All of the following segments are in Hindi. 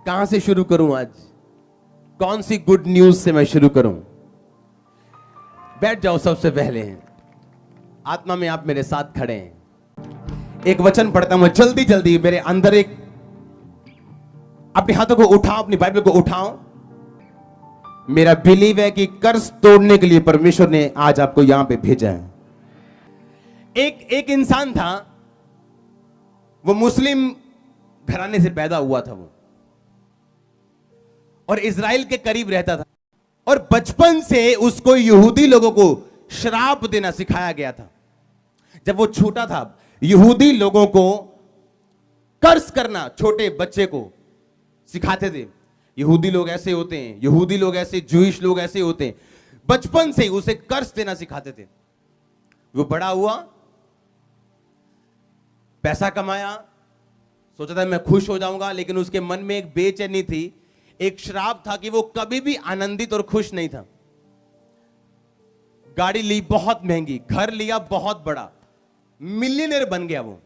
कहां से शुरू करूं आज? कौन सी गुड न्यूज से मैं शुरू करूं? बैठ जाओ। सबसे पहले आत्मा में आप मेरे साथ खड़े हैं। एक वचन पढ़ता हूं जल्दी जल्दी। मेरे अंदर एक, अपने हाथों को उठाओ, अपनी बाइबल को उठाओ। मेरा बिलीव है कि कर्ज तोड़ने के लिए परमेश्वर ने आज आपको यहां पे भेजा है। एक इंसान था, वो मुस्लिम घराने से पैदा हुआ था वो, और इजराइल के करीब रहता था, और बचपन से उसको यहूदी लोगों को श्राप देना सिखाया गया था। जब वो छोटा था, यहूदी लोगों को कर्ज करना छोटे बच्चे को सिखाते थे। यहूदी लोग ऐसे होते हैं, यहूदी लोग ऐसे, जूइश लोग ऐसे होते हैं। बचपन से ही उसे कर्ज देना सिखाते थे। वो बड़ा हुआ, पैसा कमाया, सोचा था मैं खुश हो जाऊंगा, लेकिन उसके मन में एक बेचैनी थी, एक श्राप था कि वो कभी भी आनंदित और खुश नहीं था। गाड़ी ली बहुत महंगी, घर लिया बहुत बड़ा, मिलियनेयर बन गया वो,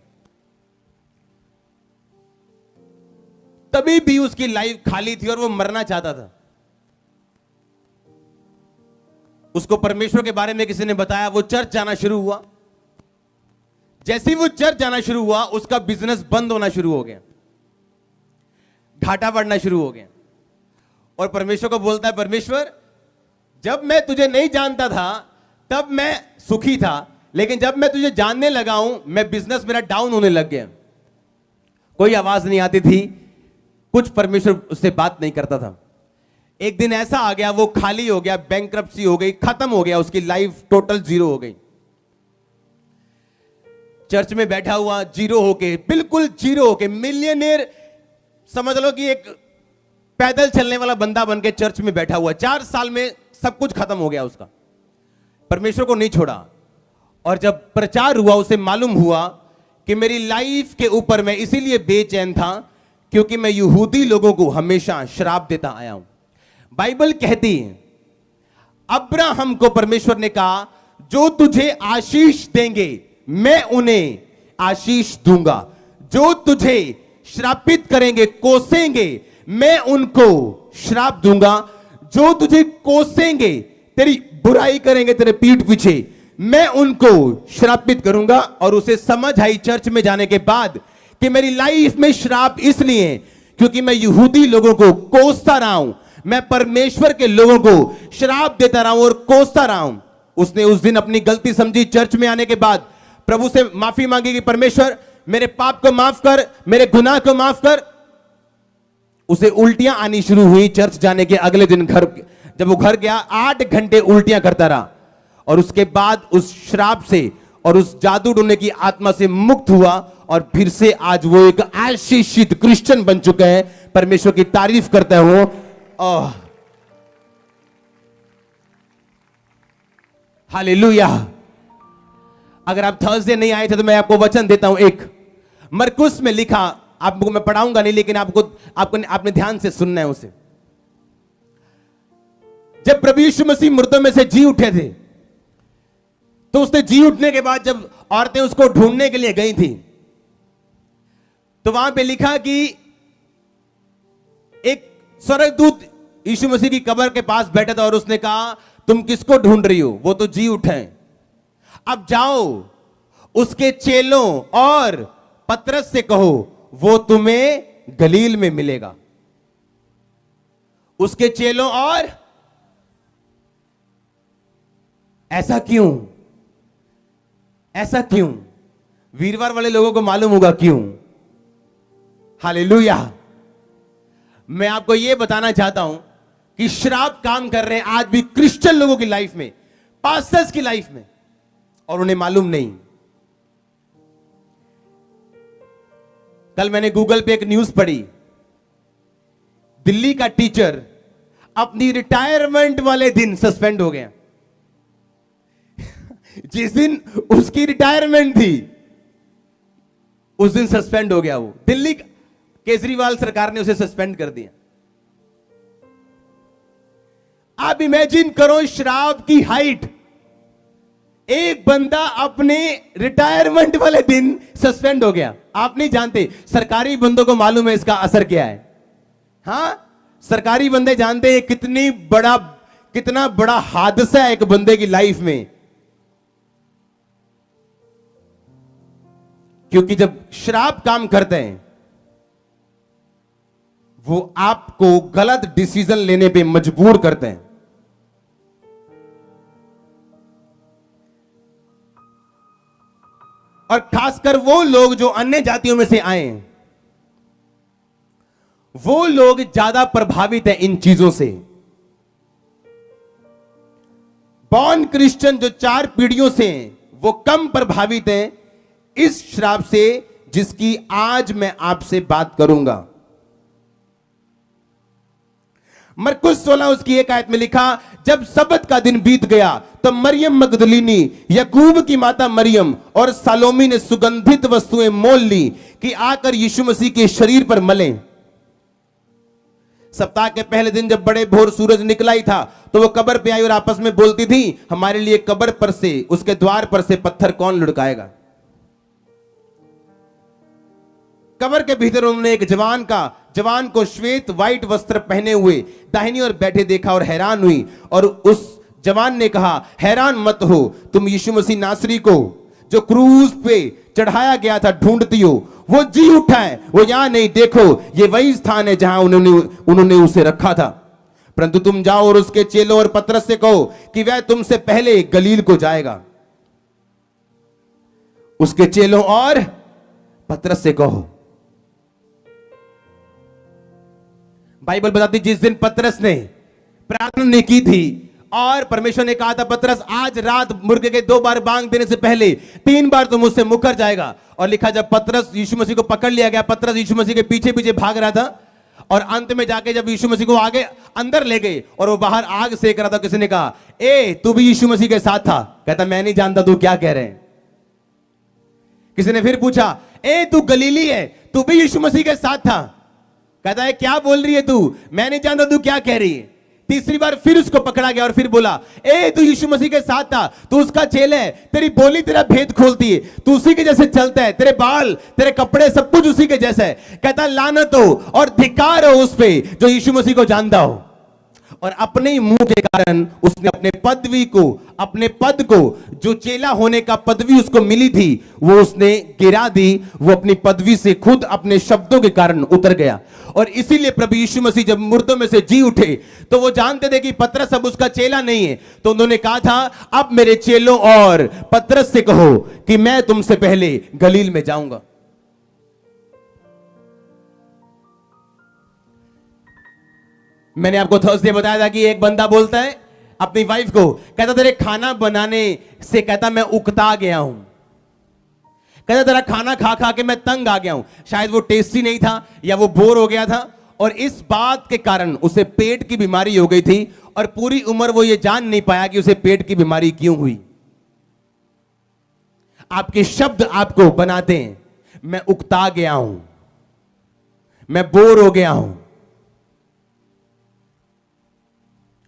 तभी भी उसकी लाइफ खाली थी और वो मरना चाहता था। उसको परमेश्वर के बारे में किसी ने बताया, वो चर्च जाना शुरू हुआ। जैसे ही वो चर्च जाना शुरू हुआ, उसका बिजनेस बंद होना शुरू हो गया, घाटा बढ़ना शुरू हो गया। और परमेश्वर को बोलता है, परमेश्वर जब मैं तुझे नहीं जानता था तब मैं सुखी था, लेकिन जब मैं तुझे जानने लगा हूं, मैं बिजनेस मेरा डाउन होने लग गया। कोई आवाज नहीं आती थी, कुछ परमेश्वर उससे बात नहीं करता था। एक दिन ऐसा आ गया, वो खाली हो गया, बैंकरप्सी हो गई, खत्म हो गया, उसकी लाइफ टोटल जीरो हो गई। चर्च में बैठा हुआ जीरो होके, बिल्कुल जीरो होके, मिलियनेयर समझ लो कि एक पैदल चलने वाला बंदा बन के चर्च में बैठा हुआ। 4 साल में सब कुछ खत्म हो गया उसका। परमेश्वर को नहीं छोड़ा। और जब प्रचार हुआ, उसे मालूम हुआ कि मेरी लाइफ के ऊपर मैं इसीलिए बेचैन था क्योंकि मैं यहूदी लोगों को हमेशा श्राप देता आया हूं। बाइबल कहती है, अब्राहम को परमेश्वर ने कहा, जो तुझे आशीष देंगे मैं उन्हें आशीष दूंगा, जो तुझे श्रापित करेंगे, कोसेंगे, मैं उनको श्राप दूंगा, जो तुझे कोसेंगे, तेरी बुराई करेंगे तेरे पीठ पीछे, मैं उनको श्रापित करूंगा। और उसे समझ आई चर्च में जाने के बाद कि मेरी लाइफ में श्राप इसलिए है क्योंकि मैं यहूदी लोगों को कोसता रहा हूं, मैं परमेश्वर के लोगों को श्राप देता रहा हूं और कोसता रहा हूं। उसने उस दिन अपनी गलती समझी। चर्च में आने के बाद प्रभु से माफी मांगी कि परमेश्वर मेरे पाप को माफ कर, मेरे गुनाह को माफ कर। उसे उल्टियां आनी शुरू हुई। चर्च जाने के अगले दिन जब वो घर गया, 8 घंटे उल्टियां करता रहा, और उसके बाद उस श्राप से और उस जादू टोने की आत्मा से मुक्त हुआ, और फिर से आज वो एक आशीषित क्रिश्चियन बन चुका है। परमेश्वर की तारीफ करता हूं। हालेलुया। अगर आप थर्सडे नहीं आए थे तो मैं आपको वचन देता हूं। एक मरकुस में लिखा, आपको मैं पढ़ाऊंगा नहीं, लेकिन आपने ध्यान से सुनना है उसे। जब प्रभु यीशु मसीह मृतों में से जी उठे थे, तो उसने जी उठने के बाद जब औरतें उसको ढूंढने के लिए गई थी, तो वहां पे लिखा कि एक स्वर्गदूत यीशु मसीह की कब्र के पास बैठा था और उसने कहा, तुम किसको ढूंढ रही हो? वो तो जी उठे हैं। अब जाओ उसके चेलों और पतरस से कहो, वो तुम्हें गलील में मिलेगा। उसके चेलों और, ऐसा क्यों? ऐसा क्यों? वीरवार वाले लोगों को मालूम होगा क्यों। हालेलुया। मैं आपको यह बताना चाहता हूं कि श्राप काम कर रहे हैं आज भी क्रिश्चियन लोगों की लाइफ में, पास्टर्स की लाइफ में, और उन्हें मालूम नहीं। कल मैंने गूगल पे एक न्यूज पढ़ी, दिल्ली का टीचर अपनी रिटायरमेंट वाले दिन सस्पेंड हो गया। जिस दिन उसकी रिटायरमेंट थी उस दिन सस्पेंड हो गया वो। दिल्ली केजरीवाल सरकार ने उसे सस्पेंड कर दिया। आप इमेजिन करो श्राप की हाइट। एक बंदा अपने रिटायरमेंट वाले दिन सस्पेंड हो गया। आप नहीं जानते, सरकारी बंदों को मालूम है इसका असर क्या है। हां, सरकारी बंदे जानते हैं कितना बड़ा हादसा है एक बंदे की लाइफ में। क्योंकि जब शराब काम करते हैं वो आपको गलत डिसीजन लेने पे मजबूर करते हैं। और खासकर वो लोग जो अन्य जातियों में से आए हैं, वो लोग ज्यादा प्रभावित हैं इन चीजों से। बॉर्न क्रिश्चियन जो 4 पीढ़ियों से हैं, वो कम प्रभावित हैं इस शराब से जिसकी आज मैं आपसे बात करूंगा। मरकुस 16 उसकी 1 आयत में लिखा, जब सब्त का दिन बीत गया तो मरियम मगदलीनी, याकूब की माता मरियम और सालोमी ने सुगंधित वस्तुएं मोल ली कि आकर यीशु मसीह के शरीर पर मलें। सप्ताह के पहले दिन जब बड़े भोर सूरज निकला ही था तो वो कब्र पे आई और आपस में बोलती थी, हमारे लिए कब्र पर से, उसके द्वार पर से पत्थर कौन लुढ़काएगा। कब्र के भीतर उन्होंने एक जवान को श्वेत व्हाइट वस्त्र पहने हुए दाहिनी ओर बैठे देखा और हैरान हुई। और उस जवान ने कहा, हैरान मत हो, तुम यीशु मसीह नासरी को जो क्रूज पे चढ़ाया गया था ढूंढती हो। वो जी उठा है, वो यहां नहीं, देखो ये वही स्थान है जहां उन्होंने उसे रखा था। परंतु तुम जाओ और उसके चेलों और पतरस से कहो कि वह तुमसे पहले गलील को जाएगा। उसके चेलों और पतरस से कहो। बाइबल बताती जिस दिन पतरस ने प्रार्थना नहीं की थी और परमेश्वर ने कहा था, पतरस आज रात मुर्गे के 2 बार बांग देने से पहले 3 बार तो मुझसे मुकर जाएगा। और लिखा जब पतरस यीशु मसीह को पकड़ लिया गया, पतरस यीशु मसीह के पीछे पीछे भाग रहा था और अंत में जाके जब यीशु मसीह को आगे अंदर ले गए और वो बाहर आग सेक रहा था, किसी ने कहा, ए तू भी यीशु मसीह के साथ था? कहता मैं नहीं जानता तू क्या कह रहे हैं। किसी ने फिर पूछा, ए तू गलीली है, तू भी यीशु मसीह के साथ था? कहता है क्या बोल रही है तू, मैं नहीं जानता तू क्या कह रही है। तीसरी बार फिर उसको पकड़ा गया और फिर बोला, ए तू यीशु मसीह के साथ था, तू उसका चेला है, तेरी बोली तेरा भेद खोलती है, तू उसी के जैसे चलता है, तेरे बाल तेरे कपड़े सब कुछ उसी के जैसा है। कहता लानत हो और धिक्कार हो उस पे जो यीशु मसीह को जानता हो। और अपने ही मुंह के कारण उसने अपने पद को जो चेला होने का पदवी उसको मिली थी वो उसने गिरा दी। वो अपनी पदवी से खुद अपने शब्दों के कारण उतर गया। और इसीलिए प्रभु यीशु मसीह जब मुर्दों में से जी उठे तो वो जानते थे कि पतरस अब उसका चेला नहीं है, तो उन्होंने कहा था, अब मेरे चेलों और पतरस से कहो कि मैं तुमसे पहले गलील में जाऊंगा। मैंने आपको थर्सडे बताया था कि एक बंदा बोलता है अपनी वाइफ को, कहता तेरे खाना बनाने से कहता मैं उकता गया हूं, कहता तेरा खाना खा खा के मैं तंग आ गया हूं। शायद वो टेस्टी नहीं था या वो बोर हो गया था और इस बात के कारण उसे पेट की बीमारी हो गई थी और पूरी उम्र वो ये जान नहीं पाया कि उसे पेट की बीमारी क्यों हुई। आपके शब्द आपको बनाते हैं, मैं उकता गया हूं, मैं बोर हो गया हूं।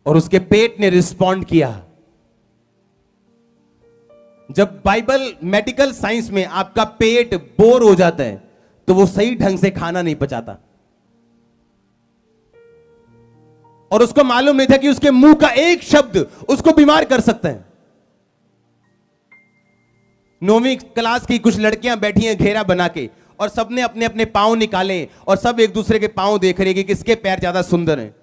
और उसके पेट ने रिस्पॉन्ड किया। जब बाइबल मेडिकल साइंस में आपका पेट बोर हो जाता है तो वो सही ढंग से खाना नहीं पचाता। और उसको मालूम नहीं था कि उसके मुंह का एक शब्द उसको बीमार कर सकता है। 9वीं क्लास की कुछ लड़कियां बैठी हैं घेरा बना के और सबने अपने अपने पांव निकाले और सब एक दूसरे के पांव देख रहे हैं कि किसके पैर ज्यादा सुंदर हैं।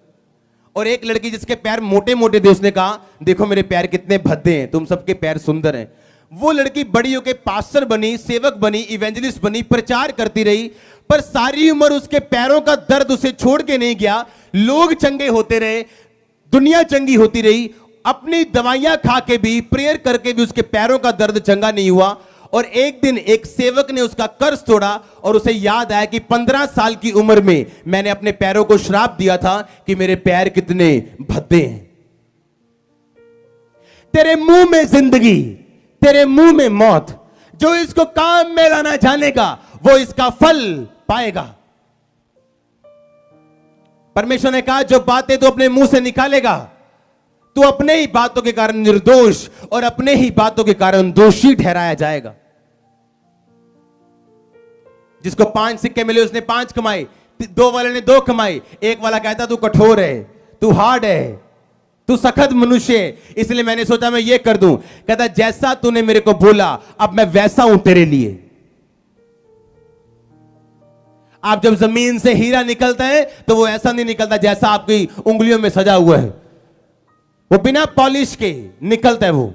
और एक लड़की जिसके पैर मोटे मोटे थे उसने कहा, देखो मेरे पैर कितने भद्दे हैं, तुम सबके पैर सुंदर हैं। वो लड़की बड़ी होकर पास्टर बनी, सेवक बनी, इवेंजलिस्ट बनी, प्रचार करती रही, पर सारी उम्र उसके पैरों का दर्द उसे छोड़ के नहीं गया। लोग चंगे होते रहे, दुनिया चंगी होती रही, अपनी दवाइयां खा के भी, प्रेयर करके भी उसके पैरों का दर्द चंगा नहीं हुआ। और एक दिन एक सेवक ने उसका कर्ज तोड़ा और उसे याद आया कि 15 साल की उम्र में मैंने अपने पैरों को श्राप दिया था कि मेरे पैर कितने भद्दे हैं। तेरे मुंह में जिंदगी, तेरे मुंह में मौत। जो इसको काम में लाना जानेगा वो इसका फल पाएगा। परमेश्वर ने कहा, जो बातें तू अपने मुंह से निकालेगा तू अपने ही बातों के कारण निर्दोष और अपने ही बातों के कारण दोषी ठहराया जाएगा। जिसको 5 सिक्के मिले उसने 5 कमाए, दो वाले ने दो कमाई, एक वाला कहता तू कठोर है, तू हार्ड है, तू सख्त मनुष्य है, इसलिए मैंने सोचा मैं ये कर दूं। कहता जैसा तूने मेरे को बोला अब मैं वैसा हूं तेरे लिए। आप जब जमीन से हीरा निकलता है तो वो ऐसा नहीं निकलता जैसा आपकी उंगलियों में सजा हुआ है, वो बिना पॉलिश के निकलता है। वो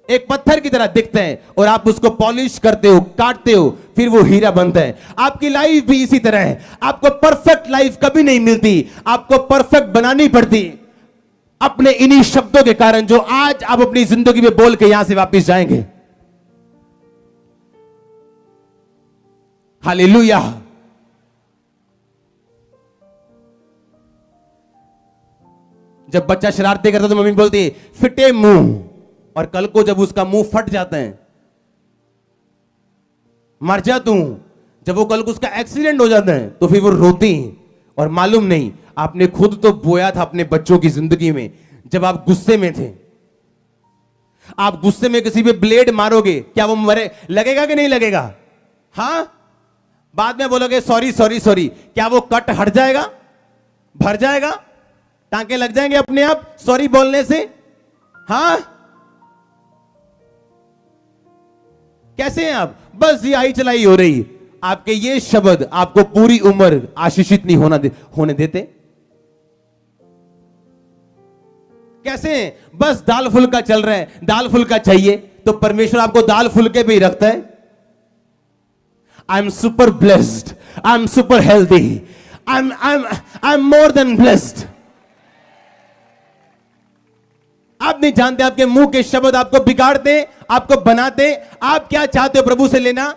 एक पत्थर की तरह दिखता है और आप उसको पॉलिश करते हो, काटते हो, फिर वो हीरा बनता है। आपकी लाइफ भी इसी तरह है। आपको परफेक्ट लाइफ कभी नहीं मिलती, आपको परफेक्ट बनानी पड़ती अपने इन्हीं शब्दों के कारण जो आज आप अपनी जिंदगी में बोल के यहां से वापस जाएंगे। हालेलुया। जब बच्चा शरारती करता तो मम्मी बोलती है फिटे मुंह, और कल को जब उसका मुंह फट जाता है, मर जा तू, जब वो कल को उसका एक्सीडेंट हो जाता है तो फिर वो रोती है। और मालूम नहीं आपने खुद तो बोया था अपने बच्चों की जिंदगी में, जब आप गुस्से में थे। आप गुस्से में किसी पे ब्लेड मारोगे, क्या वो मरे लगेगा कि नहीं लगेगा? हां, बाद में बोलोगे सॉरी सॉरी सॉरी, क्या वो कट हट जाएगा, भर जाएगा, टांके लग जाएंगे अपने आप सॉरी बोलने से? हां, कैसे हैं आप? बस ये आई चलाई हो रही। आपके ये शब्द आपको पूरी उम्र आशीषित नहीं होने देते। कैसे हैं? बस दाल फुल्का चल रहा है, दाल फुल्का चाहिए तो परमेश्वर आपको दाल फुल्के पे ही रखता है। I am super blessed, I am super healthy, I am more than blessed. आप नहीं जानते आपके मुंह के शब्द आपको बिगाड़ते, आपको बनाते। आप क्या चाहते हो प्रभु से लेना?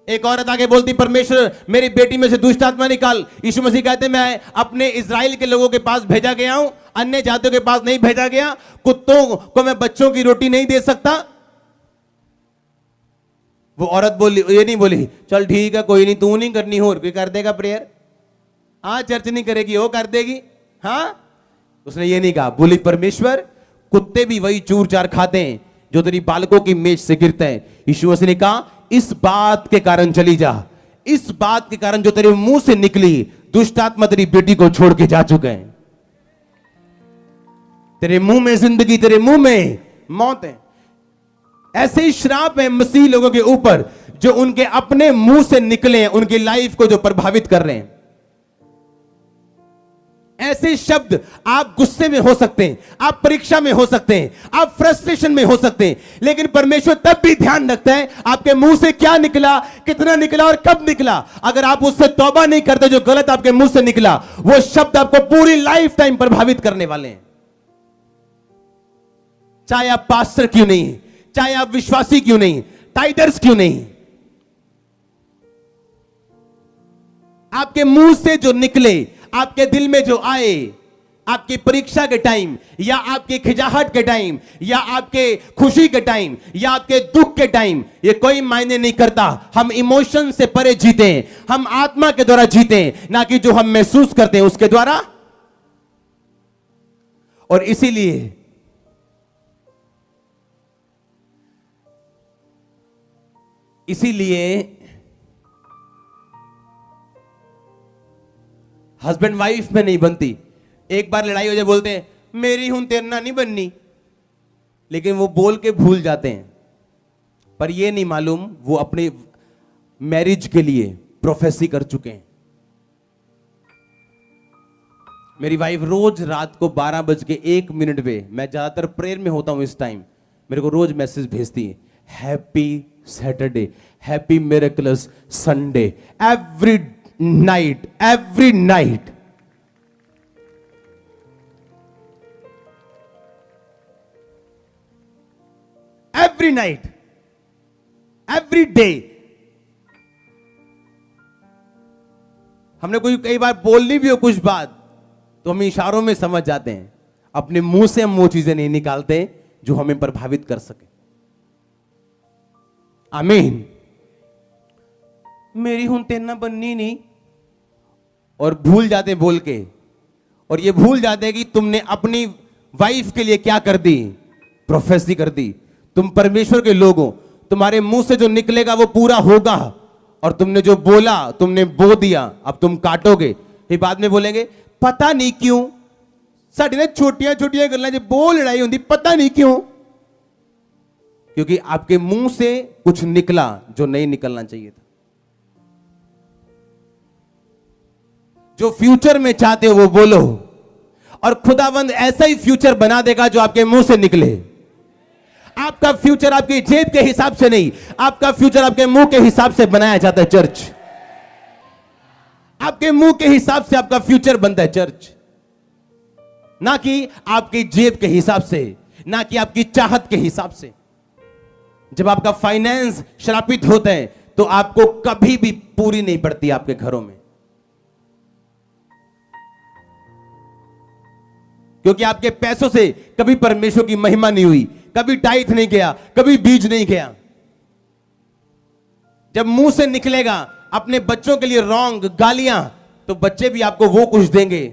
एक औरत आगे बोलती परमेश्वर मेरी बेटी में से दुष्ट आत्मा निकाल। यीशु मसीह कहते मैं अपने इजराइल के लोगों के पास भेजा गया हूं, अन्य जातियों के पास नहीं भेजा गया। कुत्तों को मैं बच्चों की रोटी नहीं दे सकता। वो औरत बोली, ये नहीं बोली चल ठीक है कोई नहीं, तू नहीं करनी हो, कोई कर देगा प्रेयर। हाँ, चर्च नहीं करेगी, वो कर देगी। हाँ, उसने ये नहीं कहा, बोली परमेश्वर कुत्ते भी वही चूर चार खाते हैं जो तेरी बालकों की मेज से गिरते हैं। यीशु मसीह ने कहा इस बात के कारण चली जा, इस बात के कारण जो तेरे मुंह से निकली दुष्ट आत्मा तेरी बेटी को छोड़ के जा चुके हैं। तेरे मुंह में जिंदगी, तेरे मुंह में मौत है। ऐसे ही श्राप है मसीह लोगों के ऊपर जो उनके अपने मुंह से निकले हैं, उनकी लाइफ को जो प्रभावित कर रहे हैं। ऐसे शब्द आप गुस्से में हो सकते हैं, आप परीक्षा में हो सकते हैं, आप फ्रस्ट्रेशन में हो सकते हैं, लेकिन परमेश्वर तब भी ध्यान रखता है आपके मुंह से क्या निकला, कितना निकला और कब निकला। अगर आप उससे तौबा नहीं करते, जो गलत आपके मुंह से निकला, वो शब्द आपको पूरी लाइफ टाइम प्रभावित करने वाले हैं। चाहे आप पास्टर क्यों नहीं, चाहे आप विश्वासी क्यों नहीं, टाइटर्स क्यों नहीं, आपके मुंह से जो निकले, आपके दिल में जो आए, आपकी परीक्षा के टाइम या आपकी खिजाहट के टाइम या आपके खुशी के टाइम या आपके दुख के टाइम, ये कोई मायने नहीं करता। हम इमोशन से परे जीते हैं, हम आत्मा के द्वारा जीते हैं, ना कि जो हम महसूस करते हैं उसके द्वारा। और इसीलिए हस्बैंड वाइफ में नहीं बनती। एक बार लड़ाई हो जाए बोलते हैं मेरी हूं तेरना नहीं बननी, लेकिन वो बोल के भूल जाते हैं। पर ये नहीं मालूम वो अपने मैरिज के लिए प्रोफेसी कर चुके हैं। मेरी वाइफ रोज रात को 12:01 पे, मैं ज्यादातर प्रेयर में होता हूं इस टाइम, मेरे को रोज मैसेज भेजती है, happy Saturday, happy miracles Sunday, every night, every night. Every night, every day. हमने कोई कई बार बोलनी भी हो कुछ बात तो हम इशारों में समझ जाते हैं। अपने मुंह से हम वो चीजें नहीं निकालते जो हमें प्रभावित कर सके। आमीन। मेरी हूं तेरना बननी नहीं, और भूल जाते बोल के, और ये भूल जाते कि तुमने अपनी वाइफ के लिए क्या कर दी, प्रोफेसी कर दी। तुम परमेश्वर के लोग हो, तुम्हारे मुंह से जो निकलेगा वो पूरा होगा, और तुमने जो बोला, तुमने बो दिया, अब तुम काटोगे। फिर बाद में बोलेंगे पता नहीं क्यों साड़ी ने छोटियां छोटियां गल्लां च बहुत लड़ाई होती, पता नहीं क्यों। क्योंकि आपके मुंह से कुछ निकला जो नहीं निकलना चाहिए था। जो फ्यूचर में चाहते हो वो बोलो, और खुदावंद ऐसा ही फ्यूचर बना देगा जो आपके मुंह से निकले। आपका फ्यूचर आपकी जेब के हिसाब से नहीं, आपका फ्यूचर आपके मुंह के हिसाब से बनाया जाता है चर्च। आपके मुंह के हिसाब से आपका फ्यूचर बनता है चर्च, ना कि आपकी जेब के हिसाब से, ना कि आपकी चाहत के हिसाब से। जब आपका फाइनेंस श्रापित होता है तो आपको कभी भी पूरी नहीं पड़ती आपके घरों में, क्योंकि आपके पैसों से कभी परमेश्वर की महिमा नहीं हुई, कभी टाइट नहीं गया, कभी बीज नहीं गया। जब मुंह से निकलेगा अपने बच्चों के लिए रॉन्ग गालियां, तो बच्चे भी आपको वो कुछ देंगे।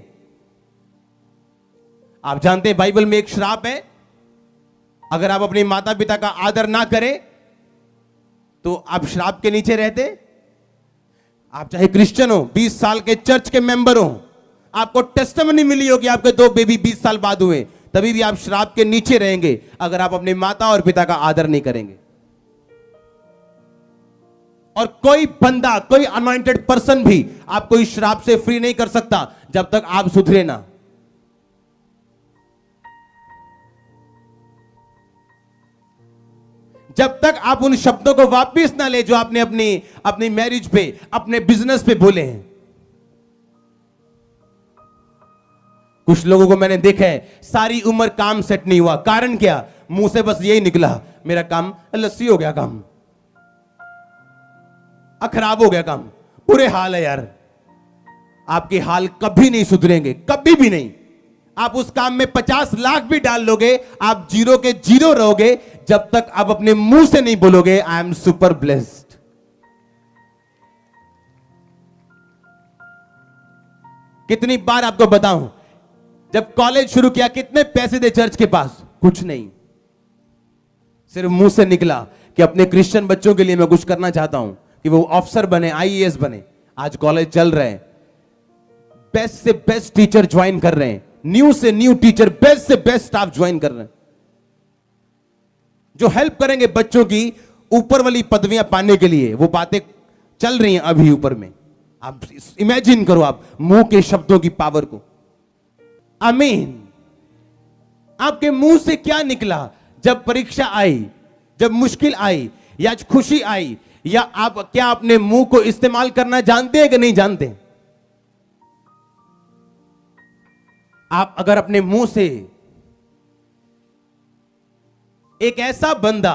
आप जानते हैं बाइबल में एक श्राप है, अगर आप अपने माता पिता का आदर ना करें तो आप श्राप के नीचे रहते। आप चाहे क्रिश्चियन हो, 20 साल के चर्च के मेंबर हो, आपको टेस्टिमनी मिली हो कि आपके 2 बेबी 20 साल बाद हुए, तभी भी आप श्राप के नीचे रहेंगे अगर आप अपने माता और पिता का आदर नहीं करेंगे। और कोई बंदा, कोई अनॉइंटेड पर्सन भी आपको इस श्राप से फ्री नहीं कर सकता जब तक आप सुधरे ना। जब तक आप उन शब्दों को वापस ना ले जो आपने अपनी मैरिज पे, अपने बिजनेस पे बोले हैं। कुछ लोगों को मैंने देखा है सारी उम्र काम सेट नहीं हुआ, कारण क्या? मुंह से बस यही निकला, मेरा काम लस्सी हो गया, काम खराब हो गया, काम बुरे हाल है यार। आपके हाल कभी नहीं सुधरेंगे, कभी भी नहीं। आप उस काम में 50 लाख भी डाल लोगे, आप जीरो के जीरो रहोगे जब तक आप अपने मुंह से नहीं बोलोगे आई एम सुपर ब्लेस्ड। कितनी बार आपको बताऊं, जब कॉलेज शुरू किया कितने पैसे थे चर्च के पास? कुछ नहीं, सिर्फ मुंह से निकला कि अपने क्रिश्चियन बच्चों के लिए मैं कुछ करना चाहता हूं कि वो ऑफिसर बने, आईएएस बने। आज कॉलेज चल रहे हैं, बेस्ट से बेस्ट टीचर ज्वाइन कर रहे हैं, न्यू से न्यू टीचर, बेस्ट से बेस्ट स्टाफ ज्वाइन कर रहे हैं, जो हेल्प करेंगे बच्चों की ऊपर वाली पदवियां पाने के लिए। वो बातें चल रही हैं अभी ऊपर में। आप इमेजिन करो आप मुंह के शब्दों की पावर को। आमीन। आपके मुंह से क्या निकला? जब परीक्षा आई, जब मुश्किल आई, या खुशी आई, या आप क्या अपने मुंह को इस्तेमाल करना जानते हैं कि नहीं जानते? आप अगर अपने मुंह से एक ऐसा बंदा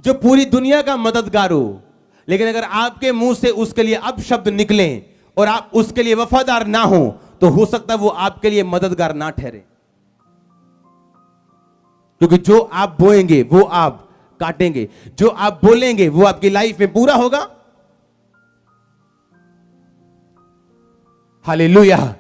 जो पूरी दुनिया का मददगार हो, लेकिन अगर आपके मुंह से उसके लिए अपशब्द निकले और आप उसके लिए वफादार ना हो, तो हो सकता है वो आपके लिए मददगार ना ठहरे। क्योंकि जो आप बोएंगे वो आप काटेंगे, जो आप बोलेंगे वो आपकी लाइफ में पूरा होगा। हालेलुया।